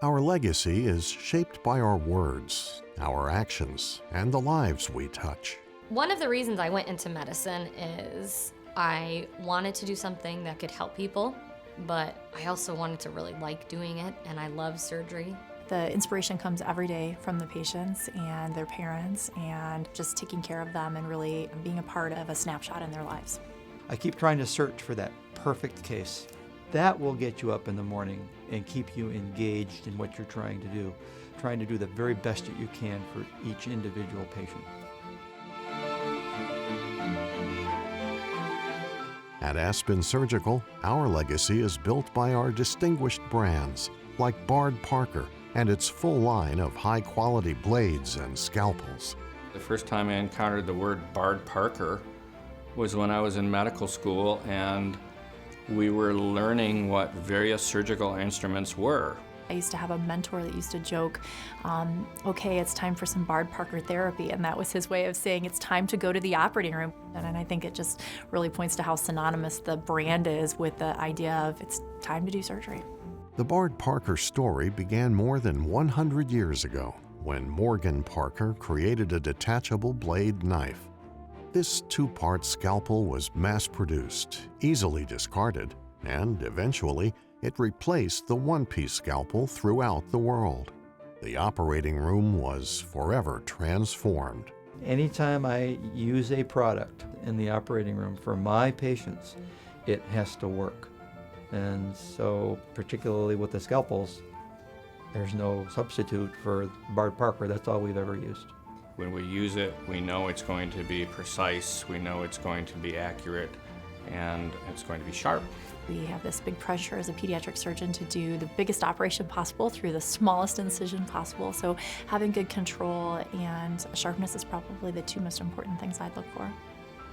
Our legacy is shaped by our words, our actions, and the lives we touch. One of the reasons I went into medicine is I wanted to do something that could help people, but I also wanted to really like doing it, and I love surgery. The inspiration comes every day from the patients and their parents, and just taking care of them and really being a part of a snapshot in their lives. I keep trying to search for that perfect case. That will get you up in the morning and keep you engaged in what you're trying to do the very best that you can for each individual patient. At Aspen Surgical, our legacy is built by our distinguished brands, like Bard Parker and its full line of high-quality blades and scalpels. The first time I encountered the word Bard Parker was when I was in medical school, and we were learning what various surgical instruments were. I used to have a mentor that used to joke, okay, it's time for some Bard Parker therapy, and that was his way of saying it's time to go to the operating room. And I think it just really points to how synonymous the brand is with the idea of it's time to do surgery. The Bard Parker story began more than 100 years ago when Morgan Parker created a detachable blade knife. This two-part scalpel was mass-produced, easily discarded, and eventually it replaced the one-piece scalpel throughout the world. The operating room was forever transformed. Anytime I use a product in the operating room for my patients, it has to work. And so, particularly with the scalpels, there's no substitute for Bard Parker. That's all we've ever used. When we use it, we know it's going to be precise, we know it's going to be accurate, and it's going to be sharp. We have this big pressure as a pediatric surgeon to do the biggest operation possible through the smallest incision possible. So having good control and sharpness is probably the two most important things I'd look for.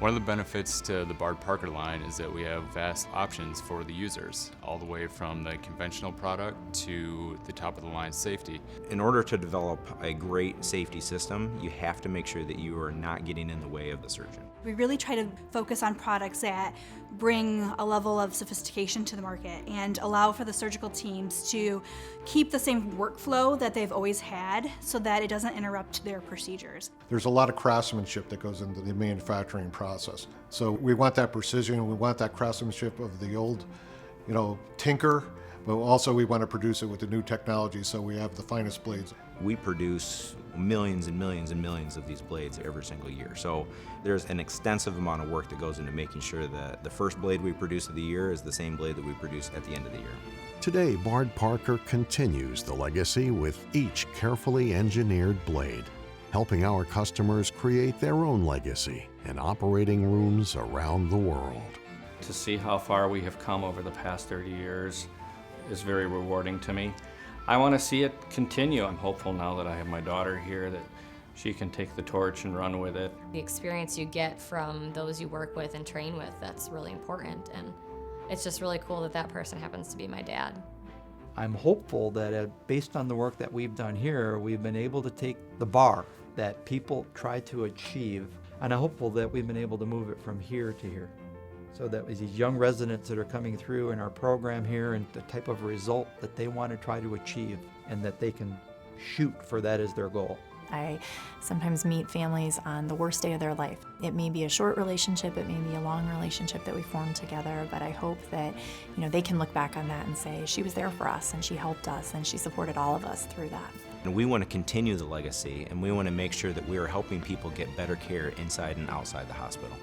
One of the benefits to the Bard Parker line is that we have vast options for the users, all the way from the conventional product to the top of the line safety. In order to develop a great safety system, you have to make sure that you are not getting in the way of the surgeon. We really try to focus on products that bring a level of sophistication to the market and allow for the surgical teams to keep the same workflow that they've always had so that it doesn't interrupt their procedures. There's a lot of craftsmanship that goes into the manufacturing process. So we want that precision, we want that craftsmanship of the old, tinker, but also we want to produce it with the new technology so we have the finest blades. We produce millions and millions and millions of these blades every single year. So there's an extensive amount of work that goes into making sure that the first blade we produce of the year is the same blade that we produce at the end of the year. Today, Bard Parker continues the legacy with each carefully engineered blade, helping our customers create their own legacy in operating rooms around the world. To see how far we have come over the past 30 years is very rewarding to me. I want to see it continue. I'm hopeful now that I have my daughter here that she can take the torch and run with it. The experience you get from those you work with and train with, that's really important, and it's just really cool that that person happens to be my dad. I'm hopeful that based on the work that we've done here, we've been able to take the bar that people try to achieve, and I'm hopeful that we've been able to move it from here to here. So that these young residents that are coming through in our program here and the type of result that they want to try to achieve and that they can shoot for that as their goal. I sometimes meet families on the worst day of their life. It may be a short relationship, it may be a long relationship that we formed together, but I hope that they can look back on that and say, she was there for us and she helped us and she supported all of us through that. And we want to continue the legacy, and we want to make sure that we are helping people get better care inside and outside the hospital.